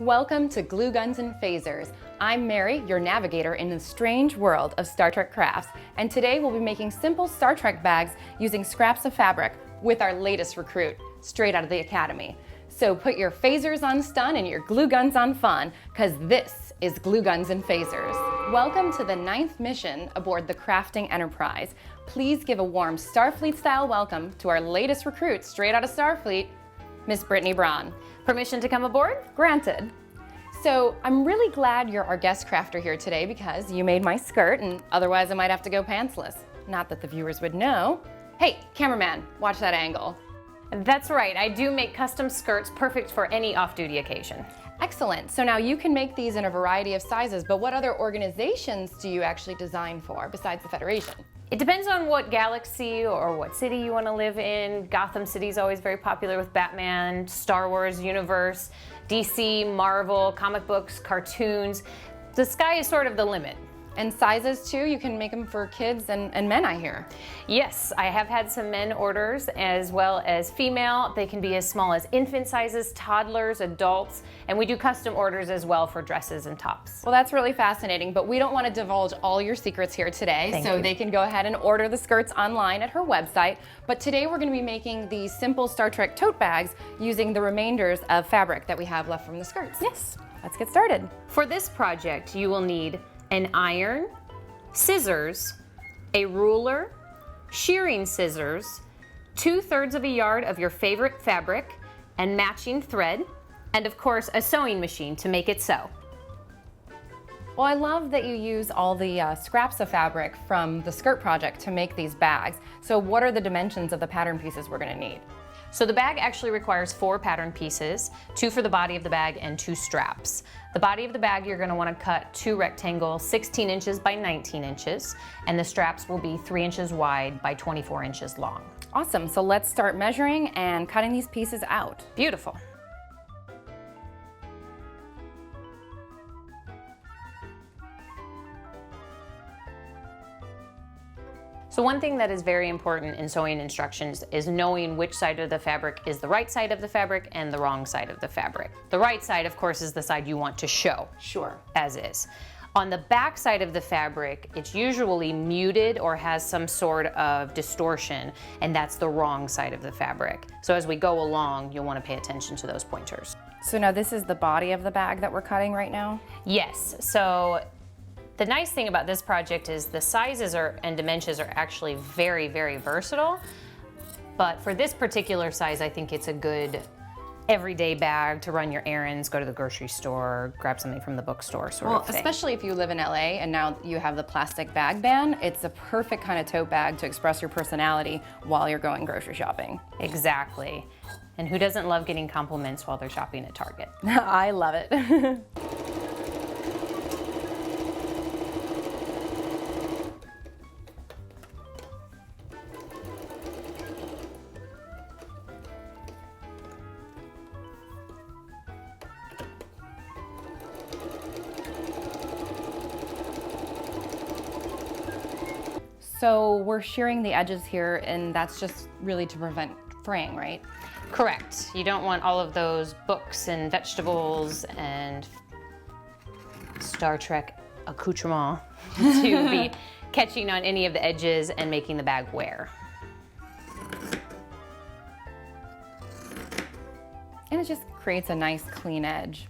Welcome to Glue Guns and Phasers. I'm Mary, your navigator in the strange world of Star Trek crafts, and today we'll be making simple Star Trek bags using scraps of fabric with our latest recruit, straight out of the Academy. So put your phasers on stun and your glue guns on fun, because this is Glue Guns and Phasers. Welcome to the 9th mission aboard the Crafting Enterprise. Please give a warm Starfleet-style welcome to our latest recruit, straight out of Starfleet, Miss Brittany Braun. Permission to come aboard? Granted. So I'm really glad you're our guest crafter here today because you made my skirt and otherwise I might have to go pantsless. Not that the viewers would know. Hey, cameraman, watch that angle. That's right, I do make custom skirts perfect for any off-duty occasion. Excellent. So now you can make these in a variety of sizes, but what other organizations do you actually design for besides the Federation? It depends on what galaxy or what city you want to live in. Gotham City is always very popular with Batman, Star Wars universe, DC, Marvel, comic books, cartoons. The sky is sort of the limit. And sizes too? You can make them for kids and men, I hear. Yes, I have had some men orders as well as female. They can be as small as infant sizes, toddlers, adults, and we do custom orders as well for dresses and tops. Well, that's really fascinating, but we don't want to divulge all your secrets here today, so they can go ahead and order the skirts online at her website. But today we're going to be making these simple Star Trek tote bags using the remainders of fabric that we have left from the skirts. Yes. Let's get started. For this project, you will need an iron, scissors, a ruler, shearing scissors, 2/3 of a yard of your favorite fabric, and matching thread, and of course a sewing machine to make it sew. Well, I love that you use all the scraps of fabric from the skirt project to make these bags. So what are the dimensions of the pattern pieces we're going to need? So the bag actually requires 4 pattern pieces, 2 for the body of the bag and 2 straps. The body of the bag you're going to want to cut 2 rectangles 16 inches by 19 inches, and the straps will be 3 inches wide by 24 inches long. Awesome, so let's start measuring and cutting these pieces out. Beautiful. So one thing that is very important in sewing instructions is knowing which side of the fabric is the right side of the fabric and the wrong side of the fabric. The right side, of course, is the side you want to show. Sure. As is. On the back side of the fabric, it's usually muted or has some sort of distortion, and that's the wrong side of the fabric. So as we go along, you'll want to pay attention to those pointers. So now this is the body of the bag that we're cutting right now? Yes. So the nice thing about this project is the sizes and dimensions are actually very, very versatile. But for this particular size, I think it's a good everyday bag to run your errands, go to the grocery store, grab something from the bookstore sort of thing. Especially if you live in LA and now you have the plastic bag ban, it's a perfect kind of tote bag to express your personality while you're going grocery shopping. Exactly. And who doesn't love getting compliments while they're shopping at Target? I love it. So we're shearing the edges here, and that's just really to prevent fraying, right? Correct. You don't want all of those books and vegetables and Star Trek accoutrement to be catching on any of the edges and making the bag wear. And it just creates a nice clean edge.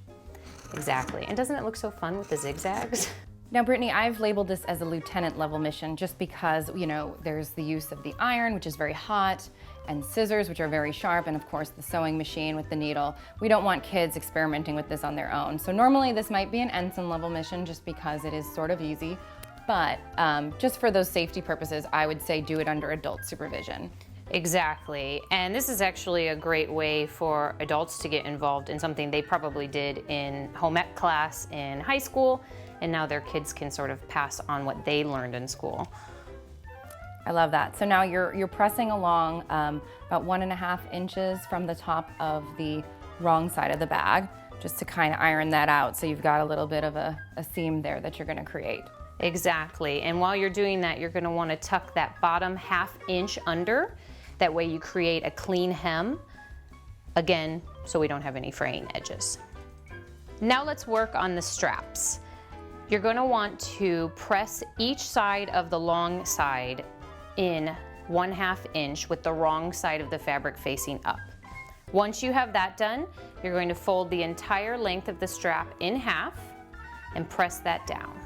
Exactly. And doesn't it look so fun with the zigzags? Now, Brittany, I've labeled this as a lieutenant level mission just because, you know, there's the use of the iron, which is very hot, and scissors, which are very sharp, and of course the sewing machine with the needle. We don't want kids experimenting with this on their own. So normally this might be an ensign level mission just because it is sort of easy, but just for those safety purposes, I would say do it under adult supervision. Exactly, and this is actually a great way for adults to get involved in something they probably did in home ec class in high school, and now their kids can sort of pass on what they learned in school. I love that. So now you're pressing along about 1.5 inches from the top of the wrong side of the bag, just to kind of iron that out so you've got a little bit of a seam there that you're going to create. Exactly, and while you're doing that, you're going to want to tuck that bottom 1/2 inch under. That way you create a clean hem, again, so we don't have any fraying edges. Now let's work on the straps. You're going to want to press each side of the long side in 1/2 inch with the wrong side of the fabric facing up. Once you have that done, you're going to fold the entire length of the strap in half and press that down.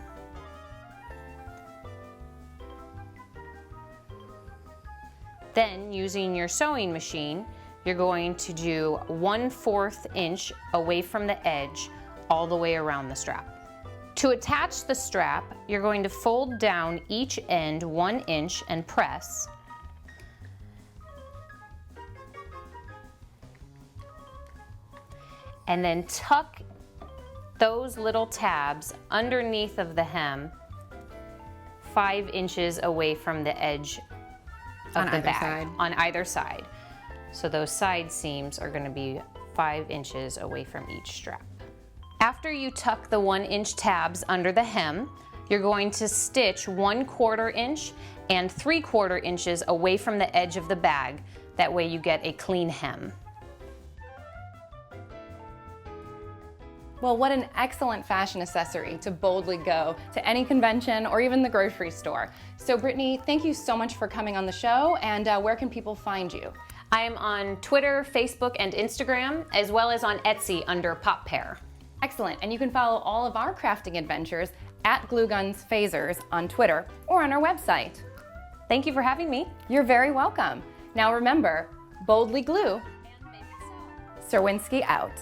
Then, using your sewing machine, you're going to do 1/4 inch away from the edge all the way around the strap. To attach the strap, you're going to fold down each end 1 inch and press. And then tuck those little tabs underneath of the hem 5 inches away from the edge of the bag. On either side. So those side seams are going to be 5 inches away from each strap. After you tuck the 1 inch tabs under the hem, you're going to stitch 1/4 inch and 3/4 inches away from the edge of the bag. That way you get a clean hem. Well, what an excellent fashion accessory to boldly go to any convention or even the grocery store. So Brittany, thank you so much for coming on the show, and where can people find you? I am on Twitter, Facebook, and Instagram, as well as on Etsy under Pop Pair. Excellent, and you can follow all of our crafting adventures at Glue Guns Phasers on Twitter or on our website. Thank you for having me. You're very welcome. Now remember, boldly glue. And make it so. Serwinski out.